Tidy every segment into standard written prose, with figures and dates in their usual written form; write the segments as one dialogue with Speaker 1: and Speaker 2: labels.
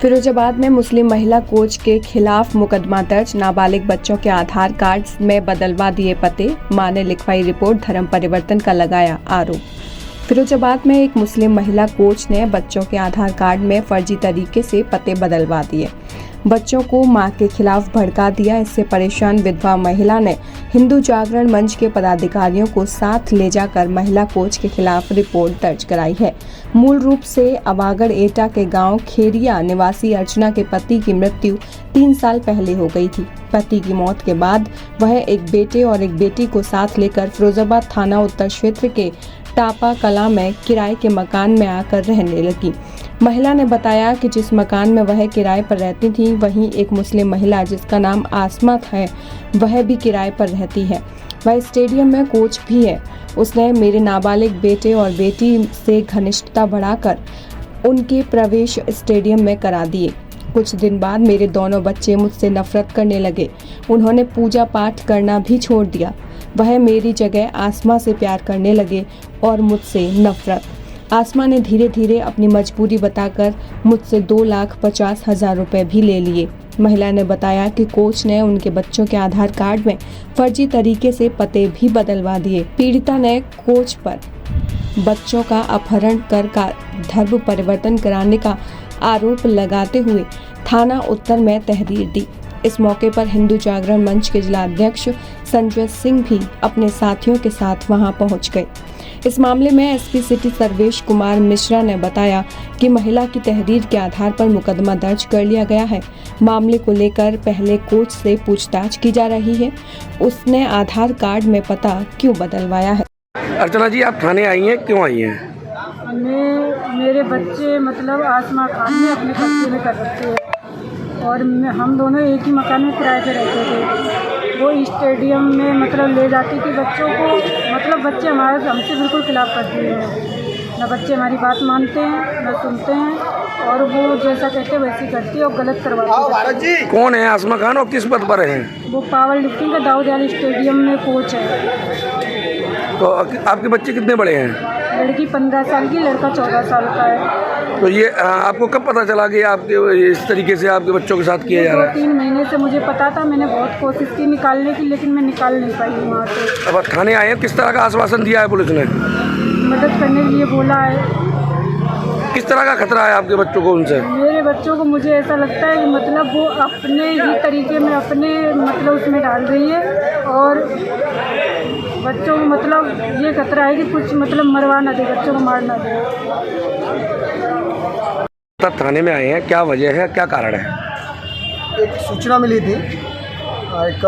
Speaker 1: फिरोजाबाद में मुस्लिम महिला कोच के खिलाफ मुकदमा दर्ज, नाबालिग बच्चों के आधार कार्ड में बदलवा दिए पते, मां ने लिखवाई रिपोर्ट, धर्म परिवर्तन का लगाया आरोप। फिरोजाबाद में एक मुस्लिम महिला कोच ने बच्चों के आधार कार्ड में फर्जी तरीके से पते बदलवा दिए, बच्चों को मां के खिलाफ भड़का दिया। इससे परेशान विधवा महिला ने हिंदू जागरण मंच के पदाधिकारियों को साथ ले जाकर महिला कोच के खिलाफ रिपोर्ट दर्ज कराई है। मूल रूप से अवागढ़ एटा के गांव खेरिया निवासी अर्चना के पति की मृत्यु 3 साल पहले हो गई थी। पति की मौत के बाद वह एक बेटे और एक बेटी को साथ लेकर फिरोजाबाद थाना उत्तर क्षेत्र के टापा कला में किराए के मकान में आकर रहने लगी। महिला ने बताया कि जिस मकान में वह किराए पर रहती थी, वहीं एक मुस्लिम महिला जिसका नाम आसमा है, वह भी किराए पर रहती है। वह स्टेडियम में कोच भी है। उसने मेरे नाबालिग बेटे और बेटी से घनिष्ठता बढ़ाकर उनके प्रवेश स्टेडियम में करा दिए। कुछ दिन बाद मेरे दोनों बच्चे मुझसे नफरत करने लगे। उन्होंने पूजा पाठ करना भी छोड़ दिया। वह मेरी जगह आसमा से प्यार करने लगे और मुझसे नफरत। आसमा ने धीरे धीरे अपनी मजबूरी बताकर मुझसे 2,50,000 रुपए भी ले लिए। महिला ने बताया कि कोच ने उनके बच्चों के आधार कार्ड में फर्जी तरीके से पते भी बदलवा दिए। पीड़िता ने कोच पर बच्चों का अपहरण कर धर्म परिवर्तन कराने का आरोप लगाते हुए थाना उत्तर में तहरीर दी। इस मौके पर हिंदू जागरण मंच के जिला अध्यक्ष संजय सिंह भी अपने साथियों के साथ वहां पहुंच गए। इस मामले में एसपी सिटी सर्वेश कुमार मिश्रा ने बताया कि महिला की तहरीर के आधार पर मुकदमा दर्ज कर लिया गया है। मामले को लेकर पहले कोच से पूछताछ की जा रही है। उसने आधार कार्ड में पता क्यों बदलवाया है।
Speaker 2: अर्चना जी, आप थाने आई हैं, क्यों आई हैं?
Speaker 3: मेरे बच्चे मतलब आसमा खान में अपने कब्जे में कर रखे हैं और हम दोनों एक ही मकान में किराए पे रहते थे। वो स्टेडियम में मतलब ले जाती थी बच्चों को, मतलब बच्चे हमसे बिल्कुल खिलाफ करती हैं। ना बच्चे हमारी बात मानते हैं, ना सुनते हैं, और वो जैसा कहते हैं वैसे करती है और गलत करवाती है।
Speaker 2: कौन है आसमा खान और किस पद पर है?
Speaker 3: वो पावर लिफ्टिंग का दाऊद अली स्टेडियम में कोच है।
Speaker 2: तो आपके बच्चे कितने बड़े हैं?
Speaker 3: लड़की 15 साल की, लड़का 14 साल का है।
Speaker 2: तो ये आपको कब पता चला कि आपके इस तरीके से आपके बच्चों के साथ किया जा रहा है?
Speaker 3: 2-3 महीने से मुझे पता था। मैंने बहुत कोशिश की निकालने की, लेकिन मैं निकाल नहीं पाई वहाँ से।
Speaker 2: अब थाने आए हैं, किस तरह का आश्वासन दिया है पुलिस ने?
Speaker 3: मदद करने के लिए बोला है।
Speaker 2: किस तरह का खतरा है आपके बच्चों को उनसे?
Speaker 3: मेरे बच्चों को मुझे ऐसा लगता है कि मतलब वो अपने ही तरीके में अपने मतलब उसमें डाल रही है, और बच्चों को मतलब ये खतरा है कि कुछ मतलब मरवा ना दे, बच्चों को मार ना दे।
Speaker 2: तब थाने में आए हैं, क्या वजह है, क्या कारण है?
Speaker 4: एक सूचना मिली थी, एक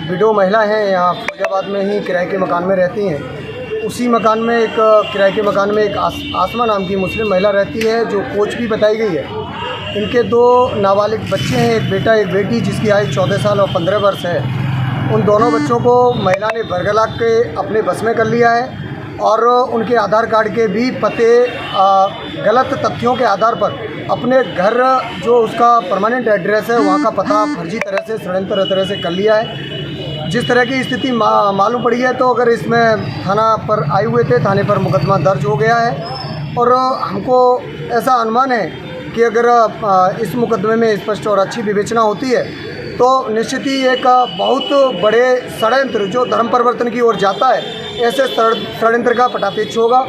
Speaker 4: विडो महिला है यहाँ फिरोजाबाद में ही किराए के मकान में रहती हैं। उसी मकान में एक किराए के मकान में एक आसमा नाम की मुस्लिम महिला रहती है, जो कोच भी बताई गई है। इनके 2 नाबालिग बच्चे हैं, एक बेटा एक बेटी, जिसकी आयु 14 साल और 15 वर्ष है। उन दोनों बच्चों को महिला ने बरगला के अपने बस में कर लिया है, और उनके आधार कार्ड के भी पते गलत तथ्यों के आधार पर अपने घर, जो उसका परमानेंट एड्रेस है, वहाँ का पता फर्जी तरह से षड्यंत्र तरह से कर लिया है। जिस तरह की स्थिति मालूम पड़ी है, तो अगर इसमें थाना पर आए हुए थे, थाने पर मुकदमा दर्ज हो गया है। और हमको ऐसा अनुमान है कि अगर इस मुकदमे में स्पष्ट और अच्छी विवेचना होती है, तो निश्चित ही एक बहुत बड़े षड्यंत्र जो धर्म परिवर्तन की ओर जाता है, ऐसे षड्यंत्र का पटापेच होगा।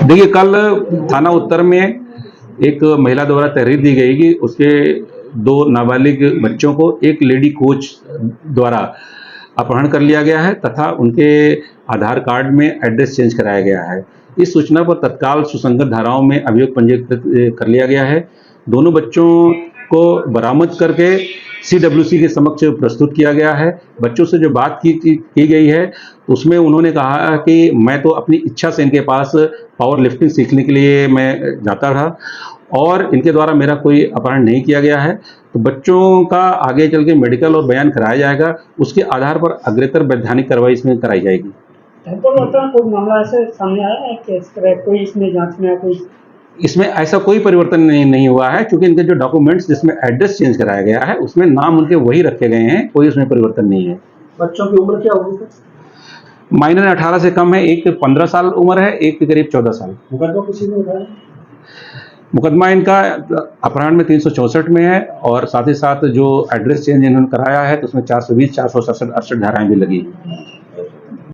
Speaker 5: देखिए, कल थाना उत्तर में एक महिला द्वारा तहरीर दी गई कि उसके 2 नाबालिग बच्चों को एक लेडी कोच द्वारा अपहरण कर लिया गया है तथा उनके आधार कार्ड में एड्रेस चेंज कराया गया है। इस सूचना पर तत्काल सुसंगत धाराओं में अभियोग पंजीकृत कर लिया गया है। दोनों बच्चों को बरामद करके CWC के समक्ष प्रस्तुत किया गया है। बच्चों से जो बात की गई है, उसमें उन्होंने कहा कि मैं तो अपनी इच्छा से इनके पास पावर लिफ्टिंग सीखने के लिए मैं जाता था और इनके द्वारा मेरा कोई अपहरण नहीं किया गया है। तो बच्चों का आगे चल के मेडिकल और बयान कराया जाएगा, उसके आधार पर अग्रेतर वैधानिक कार्रवाई इसमें कराई जाएगी।
Speaker 3: कोई मामला ऐसे सामने आया है कि इस तरह कोई इसमें जांच में कोई
Speaker 5: इसमें ऐसा कोई परिवर्तन नहीं हुआ है, क्योंकि इनके जो डॉक्यूमेंट्स जिसमें एड्रेस चेंज कराया गया है, उसमें नाम उनके वही रखे गए हैं, कोई उसमें परिवर्तन नहीं है।
Speaker 4: बच्चों की उम्र क्या होगी?
Speaker 5: माइनर 18 से कम है, एक 15 साल उम्र है, एक करीब 14 साल।
Speaker 6: मुकदमा किसी ने उठाया?
Speaker 5: मुकदमा इनका अपहरण में 364 में है और साथ ही साथ जो एड्रेस चेंज इन्होंने कराया है तो उसमें 420, 467 धाराएं भी लगी।